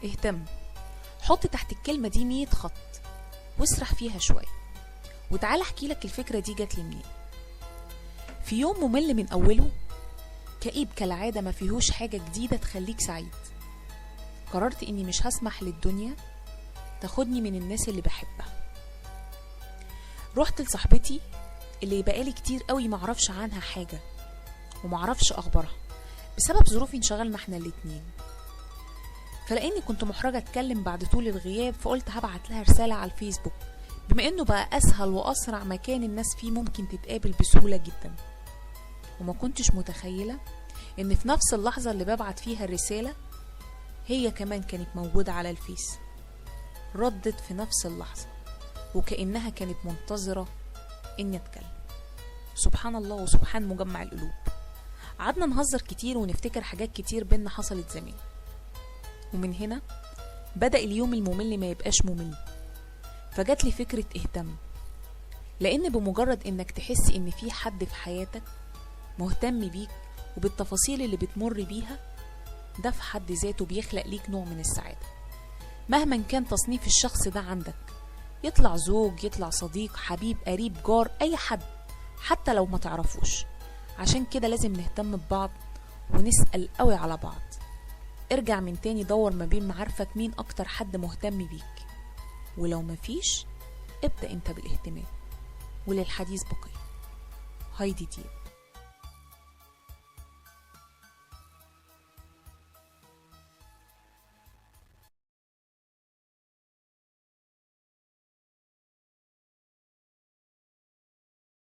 اهتم. حط تحت الكلمة دي 100 خط واسرح فيها شوية، وتعال احكي لك الفكرة دي جات لي منين. في يوم ممل من أوله، كئيب كالعادة ما فيهوش حاجة جديدة تخليك سعيد، قررت إني مش هسمح للدنيا تاخدني من الناس اللي بحبها. رحت لصاحبتي اللي بقالي كتير قوي معرفش عنها حاجة ومعرفش أخبارها بسبب ظروف انشغلنا احنا الاتنين، فلأني كنت محرجة اتكلم بعد طول الغياب، فقلت هبعت لها رسالة على الفيسبوك بما انه بقى اسهل واسرع مكان الناس فيه ممكن تتقابل بسهولة جدا. وما كنتش متخيلة ان في نفس اللحظة اللي ببعت فيها الرسالة هي كمان كانت موجودة على الفيس، ردت في نفس اللحظة وكأنها كانت منتظرة اني اتكلم. سبحان الله وسبحان مجمع القلوب. قعدنا نهزر كتير ونفتكر حاجات كتير بينا حصلت زمان، ومن هنا بدأ اليوم الممل ما يبقاش ممل. فجات لي فكرة اهتم، لأن بمجرد انك تحس ان في حد في حياتك مهتم بيك وبالتفاصيل اللي بتمر بيها، ده في حد ذاته بيخلق ليك نوع من السعادة. مهما كان تصنيف الشخص ده عندك، يطلع زوج، يطلع صديق، حبيب، قريب، جار، اي حد حتى لو ما تعرفوش. عشان كده لازم نهتم ببعض ونسأل قوي على بعض. ارجع من تاني دور ما بين معارفك مين اكتر حد مهتم بيك، ولو مفيش ابدأ انت بالاهتمام. وللحديث بقية. هايدي دياب.